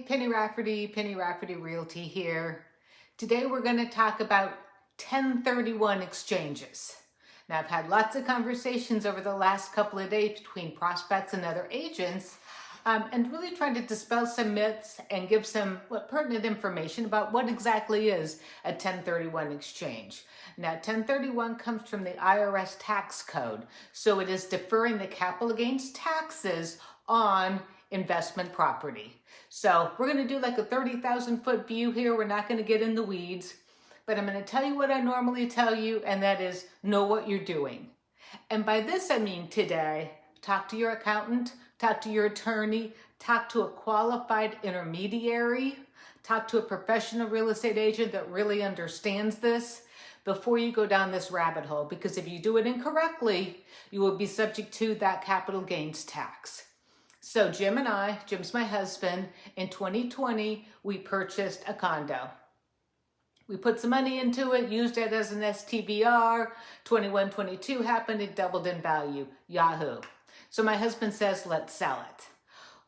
Penny Rafferty Realty here. Today we're going to talk about 1031 exchanges. Now I've had lots of conversations over the last couple of days between prospects and other agents and really trying to dispel some myths and give some pertinent information about what exactly is a 1031 exchange. Now 1031 comes from the IRS tax code, so it is deferring the capital gains taxes on investment property. So we're going to do like a 30,000 foot view here. We're not going to get in the weeds, but I'm going to tell you what I normally tell you, and that is know what you're doing. And by this I mean today, talk to your accountant, talk to your attorney, talk to a qualified intermediary, talk to a professional real estate agent that really understands this before you go down this rabbit hole, because if you do it incorrectly, you will be subject to that capital gains tax. So Jim's my husband, in 2020, we purchased a condo. We put some money into it, used it as an STBR. 21, 22 happened, it doubled in value. Yahoo. So my husband says, let's sell it.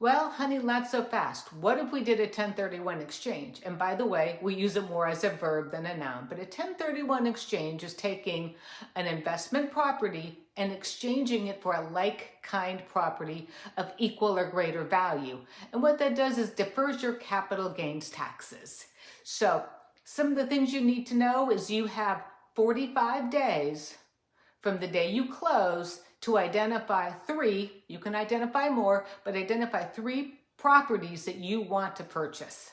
Well, honey, not so fast. What if we did a 1031 exchange? And by the way, we use it more as a verb than a noun. But a 1031 exchange is taking an investment property and exchanging it for a like-kind property of equal or greater value. And what that does is defers your capital gains taxes. So some of the things you need to know is you have 45 days from the day you close to identify three, you can identify more, but identify three properties that you want to purchase.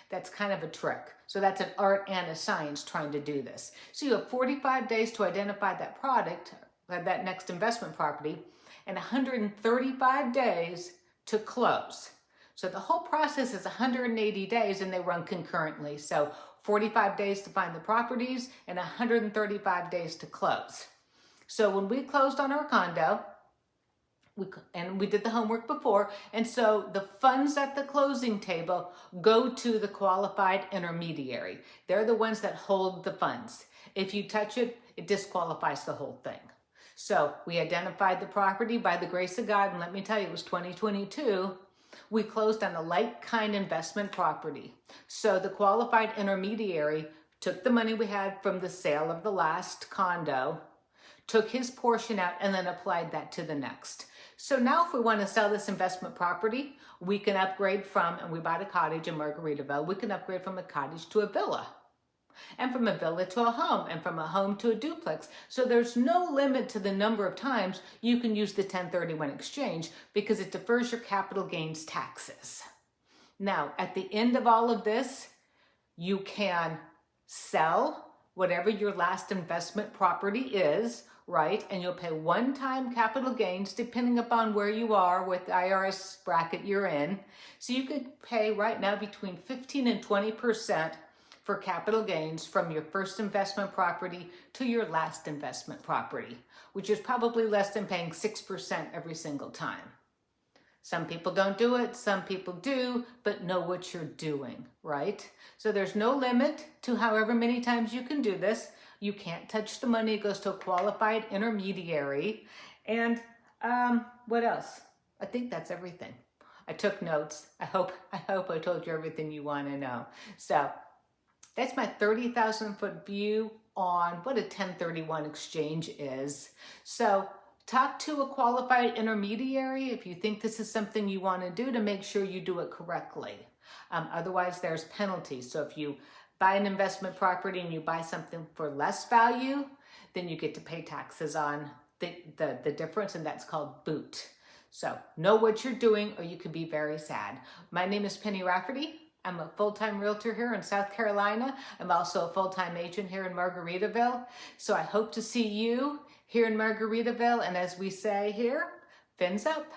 That's kind of a trick. So that's an art and a science trying to do this. So you have 45 days to identify that product, that next investment property, and 135 days to close. So the whole process is 180 days and they run concurrently. So 45 days to find the properties and 135 days to close. So when we closed on our condo, we did the homework before, and so the funds at the closing table go to the qualified intermediary. They're the ones that hold the funds. If you touch it, it disqualifies the whole thing. So we identified the property by the grace of God, and let me tell you, it was 2022. We closed on a like-kind investment property. So the qualified intermediary took the money we had from the sale of the last condo, took his portion out, and then applied that to the next. So now if we want to sell this investment property, we can upgrade from, and we bought a cottage in Margaritaville, we can upgrade from a cottage to a villa, and from a villa to a home, and from a home to a duplex. So there's no limit to the number of times you can use the 1031 exchange because it defers your capital gains taxes. Now, at the end of all of this, you can sell whatever your last investment property is, right? And you'll pay one-time capital gains depending upon where you are with the IRS bracket you're in. So you could pay right now between 15 and 20% for capital gains from your first investment property to your last investment property, which is probably less than paying 6% every single time. Some people don't do it, some people do, but know what you're doing, right? So there's no limit to however many times you can do this. You can't touch the money, it goes to a qualified intermediary. And what else? I think that's everything. I took notes. I hope I told you everything you want to know. So that's my 30,000 foot view on what a 1031 exchange is. So talk to a qualified intermediary if you think this is something you want to do to make sure you do it correctly. Otherwise, there's penalties. So if you buy an investment property and you buy something for less value, then you get to pay taxes on the difference, and that's called boot. So know what you're doing or you could be very sad. My name is Penny Rafferty. I'm a full-time realtor here in South Carolina. I'm also a full-time agent here in Margaritaville. So I hope to see you here in Margaritaville. And as we say here, fins up.